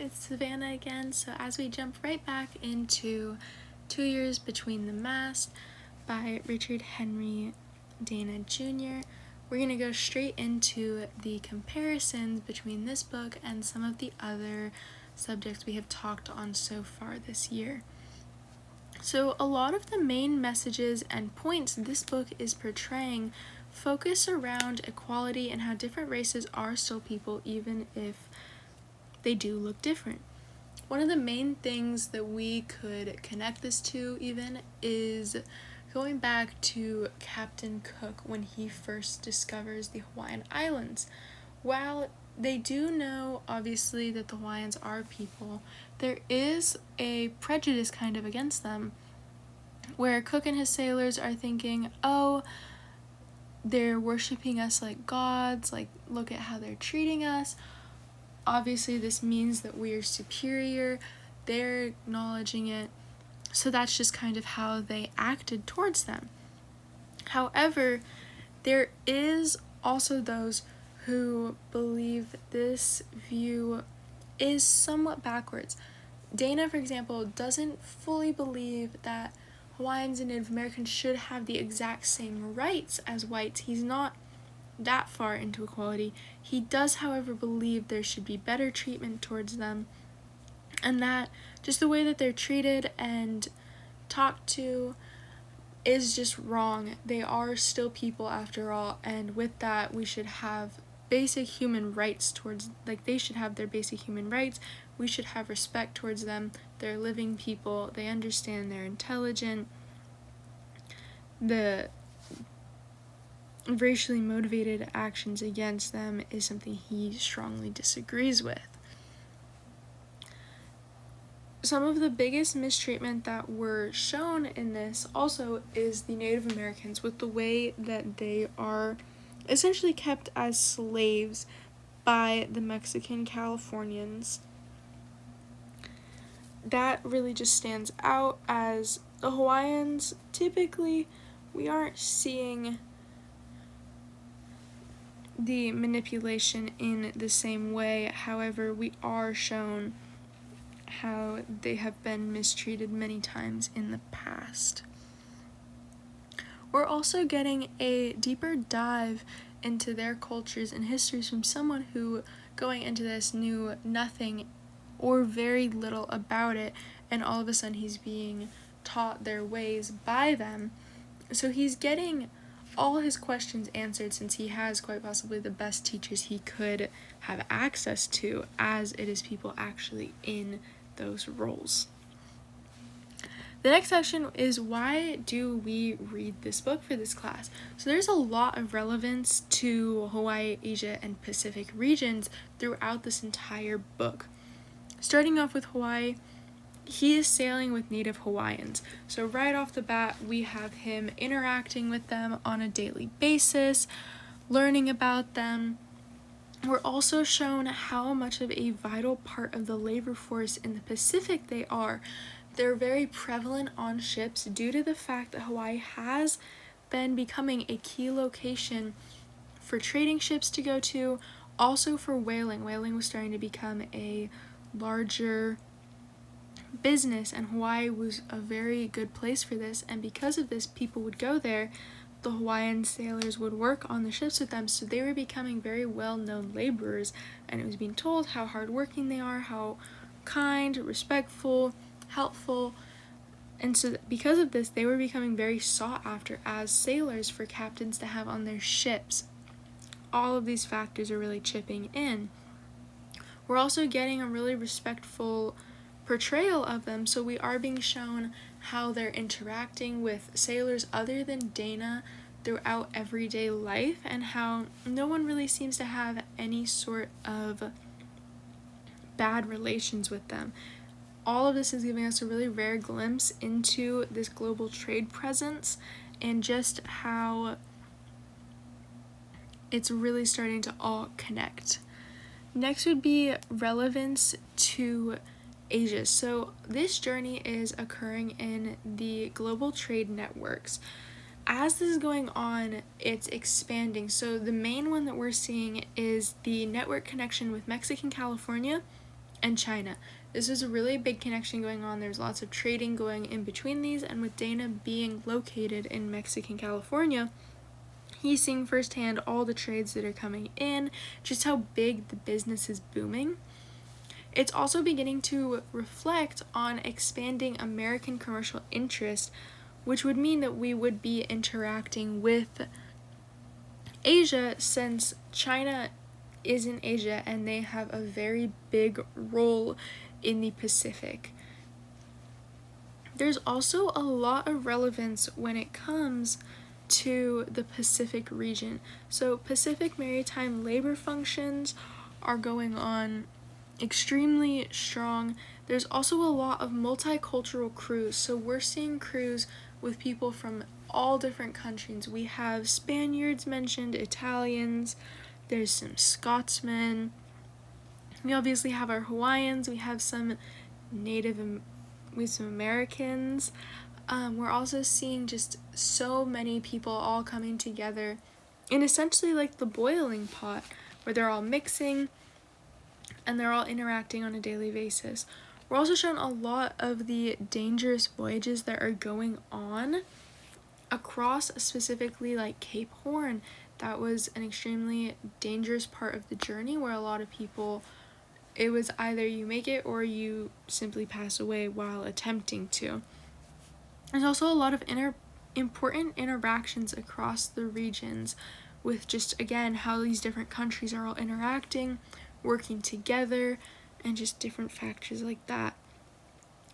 it's Savannah again. So as we jump right back into 2 Years Between the Mast by Richard Henry Dana Jr., we're going to go straight into the comparisons between this book and some of the other subjects we have talked on so far this year. So a lot of the main messages and points this book is portraying focus around equality and how different races are still people even if they do look different. One of the main things that we could connect this to even is going back to Captain Cook when he first discovers the Hawaiian Islands. While they do know, obviously, that the Hawaiians are people, there is a prejudice kind of against them, where Cook and his sailors are thinking, oh, they're worshiping us like gods, like, look at how they're treating us. Obviously, this means that we are superior. They're acknowledging it. So that's just kind of how they acted towards them. However, there is also those who believe this view is somewhat backwards. Dana, for example, doesn't fully believe that Hawaiians and Native Americans should have the exact same rights as whites. He's not that far into equality. He does, however, believe there should be better treatment towards them, and that just the way that they're treated and talked to is just wrong. They are still people after all, and with that we should have basic human rights towards, like, they should have their basic human rights. We should have respect towards them. They're living people. They understand, they're intelligent. The racially motivated actions against them is something he strongly disagrees with. Some of the biggest mistreatment that were shown in this also is the Native Americans, with the way that they are essentially kept as slaves by the Mexican Californians. That really just stands out, as the Hawaiians, typically, we aren't seeing the manipulation in the same way. However, we are shown how they have been mistreated many times in the past. We're also getting a deeper dive into their cultures and histories from someone who, going into this, knew nothing or very little about it, and all of a sudden he's being taught their ways by them. So he's getting all his questions answered, since he has quite possibly the best teachers he could have access to, as it is people actually in those roles. The next section is, why do we read this book for this class? So there's a lot of relevance to Hawaii, Asia, and Pacific regions throughout this entire book. Starting off with Hawaii, he is sailing with Native Hawaiians. So right off the bat, we have him interacting with them on a daily basis, learning about them. We're also shown how much of a vital part of the labor force in the Pacific they are. They're very prevalent on ships due to the fact that Hawaii has been becoming a key location for trading ships to go to, also for whaling. Whaling was starting to become a larger business, and Hawaii was a very good place for this, and because of this, people would go there. The Hawaiian sailors would work on the ships with them, so they were becoming very well-known laborers, and it was being told how hardworking they are, how kind, respectful, helpful, and so because of this, they were becoming very sought after as sailors for captains to have on their ships. All of these factors are really chipping in. We're also getting a really respectful portrayal of them, so we are being shown how they're interacting with sailors other than Dana throughout everyday life, and how no one really seems to have any sort of bad relations with them. All of this is giving us a really rare glimpse into this global trade presence and just how it's really starting to all connect. Next would be relevance to Asia. So this journey is occurring in the global trade networks. As this is going on, it's expanding. So the main one that we're seeing is the network connection with Mexican California and China. This is a really big connection going on. There's lots of trading going in between these, and with Dana being located in Mexican California, he's seeing firsthand all the trades that are coming in, just how big the business is booming. It's also beginning to reflect on expanding American commercial interest, which would mean that we would be interacting with Asia, since China is in Asia and they have a very big role in the Pacific. There's also a lot of relevance when it comes to the Pacific region. So Pacific maritime labor functions are going on extremely strong. There's also a lot of multicultural crews. So we're seeing crews with people from all different countries. We have Spaniards mentioned, Italians, there's some Scotsmen. We obviously have our Hawaiians, we have some some Americans. We're also seeing just so many people all coming together in essentially like the boiling pot, where they're all mixing and they're all interacting on a daily basis. We're also shown a lot of the dangerous voyages that are going on across, specifically like Cape Horn. That was an extremely dangerous part of the journey where a lot of people, it was either you make it or you simply pass away while attempting to. There's also a lot of important interactions across the regions with just, again, how these different countries are all interacting, working together, and just different factors like that.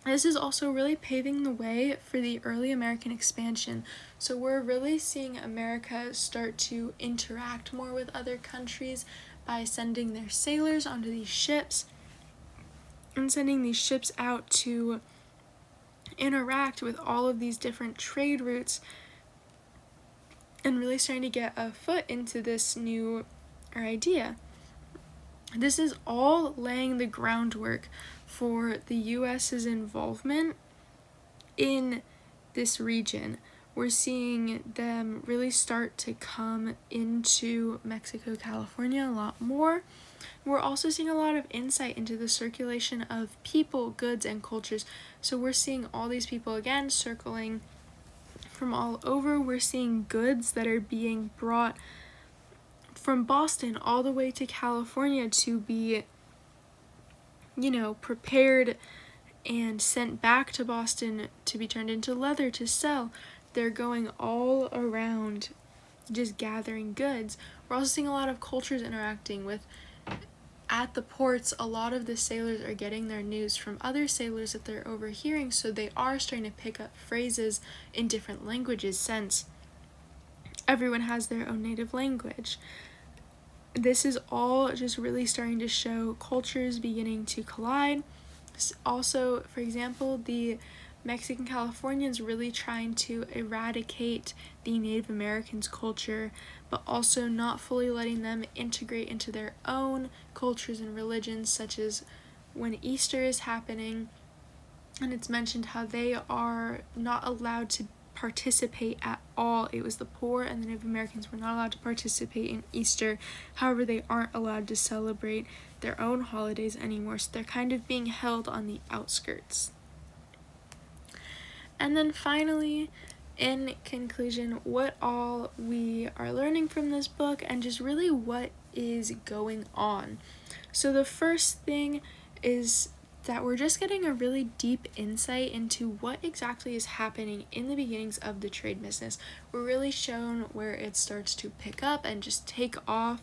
This is also really paving the way for the early American expansion. So we're really seeing America start to interact more with other countries by sending their sailors onto these ships and sending these ships out to interact with all of these different trade routes and really starting to get a foot into this new idea. This is all laying the groundwork for the US's involvement in this region. We're seeing them really start to come into Mexico, California a lot more. We're also seeing a lot of insight into the circulation of people, goods, and cultures. So we're seeing all these people again circling from all over. We're seeing goods that are being brought from Boston all the way to California to be, prepared and sent back to Boston to be turned into leather to sell. They're going all around just gathering goods. We're also seeing a lot of cultures interacting with, at the ports, a lot of the sailors are getting their news from other sailors that they're overhearing, so they are starting to pick up phrases in different languages, since everyone has their own native language. This is all just really starting to show cultures beginning to collide. Also, for example, the Mexican Californians really trying to eradicate the Native Americans' culture, but also not fully letting them integrate into their own cultures and religions, such as when Easter is happening, and it's mentioned how they are not allowed to participate at all. It was the poor and the Native Americans were not allowed to participate in Easter. However, they aren't allowed to celebrate their own holidays anymore, so they're kind of being held on the outskirts. And then finally, in conclusion, what all we are learning from this book and just really what is going on. So the first thing is that we're just getting a really deep insight into what exactly is happening in the beginnings of the trade business. We're really shown where it starts to pick up and just take off,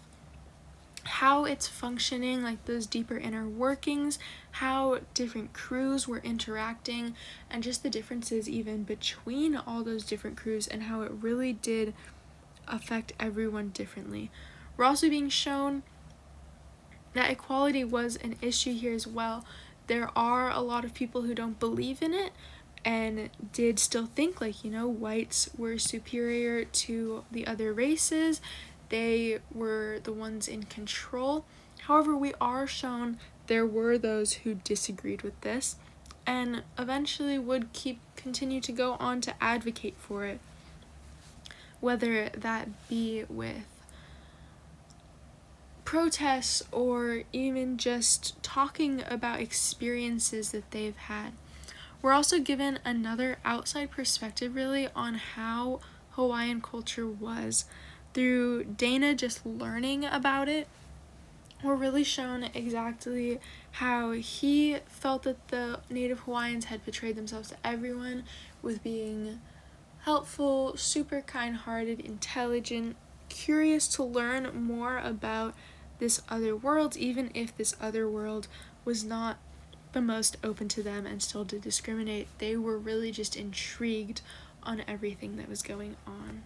how it's functioning, like those deeper inner workings, how different crews were interacting, and just the differences even between all those different crews and how it really did affect everyone differently. We're also being shown that equality was an issue here as well. There are a lot of people who don't believe in it and did still think like, whites were superior to the other races. They were the ones in control. However, we are shown there were those who disagreed with this and eventually would continue to go on to advocate for it, whether that be with protests or even just talking about experiences that they've had. We're also given another outside perspective really on how Hawaiian culture was. Through Dana just learning about it, we're really shown exactly how he felt that the Native Hawaiians had portrayed themselves to everyone with being helpful, super kind-hearted, intelligent, curious to learn more about this other world, even if this other world was not the most open to them and still did discriminate. They were really just intrigued on everything that was going on.